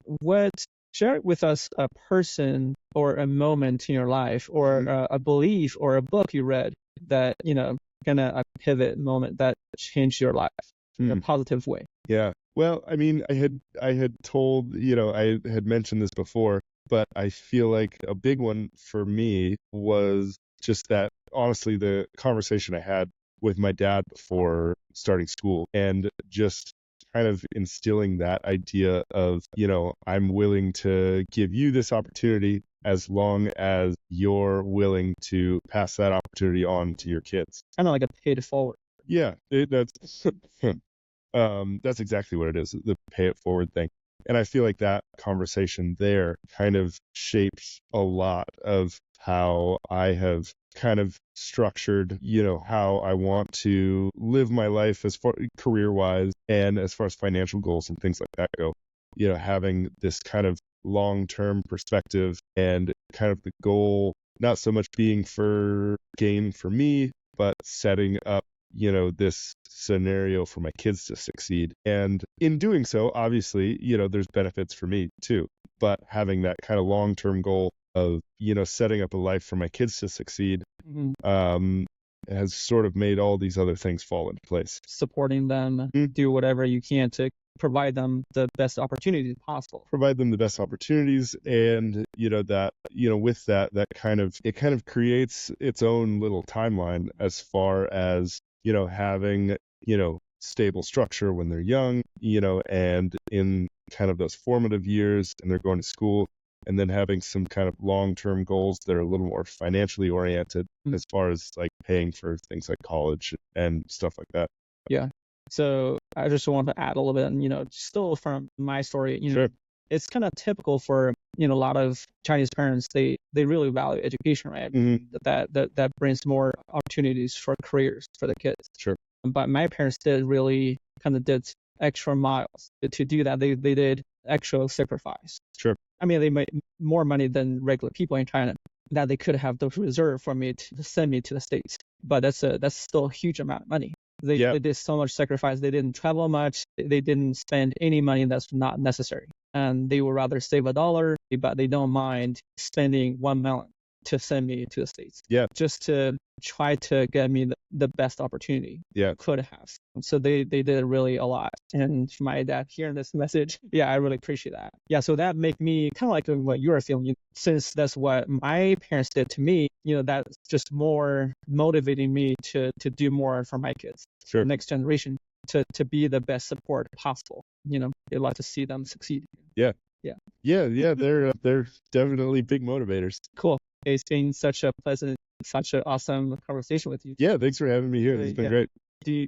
what share with us a person or a moment in your life or a belief or a book you read that, kind of a pivot moment that changed your life in a positive way. Yeah. Well, I mean, I had told, I had mentioned this before, but I feel like a big one for me was just that, honestly, the conversation I had with my dad before starting school, and just kind of instilling that idea of, I'm willing to give you this opportunity as long as you're willing to pass that opportunity on to your kids. Kind of like a pay it forward. Yeah, that's exactly what it is, the pay it forward thing. And I feel like that conversation there kind of shapes a lot of how I have kind of structured, how I want to live my life as far career-wise and as far as financial goals and things like that go. Having this kind of long-term perspective and kind of the goal, not so much being for gain for me, but setting up this scenario for my kids to succeed. And in doing so, obviously, there's benefits for me too. But having that kind of long-term goal of, setting up a life for my kids to succeed, has sort of made all these other things fall into place. Supporting them, do whatever you can to provide them the best opportunities possible. Provide them the best opportunities, and with that kind of creates its own little timeline as far as having stable structure when they're young, and in kind of those formative years, and they're going to school, and then having some kind of long-term goals that are a little more financially oriented as far as like paying for things like college and stuff like that. Yeah. So I just want to add a little bit, still from my story, Sure. It's kind of typical for, a lot of Chinese parents, they really value education, right? That brings more opportunities for careers for the kids. Sure. But my parents did extra miles to do that. They did extra sacrifice. Sure. I mean, they made more money than regular people in China that they could have those reserved for me to send me to the States. But that's still a huge amount of money. They did so much sacrifice. They didn't travel much. They didn't spend any money that's not necessary. And they would rather save $1, but they don't mind spending $1 million to send me to the States. Yeah. Just to try to get me the best opportunity. Yeah. Could have. So they did really a lot. And for my dad hearing this message, I really appreciate that. Yeah. So that make me kind of like what you're feeling, since that's what my parents did to me, that's just more motivating me to do more for my kids. Sure. Next generation, to be the best support possible. They'd like to see them succeed. Yeah. They're definitely big motivators. Cool. It's been such an awesome conversation with you. Yeah, thanks for having me here. It's been great. Do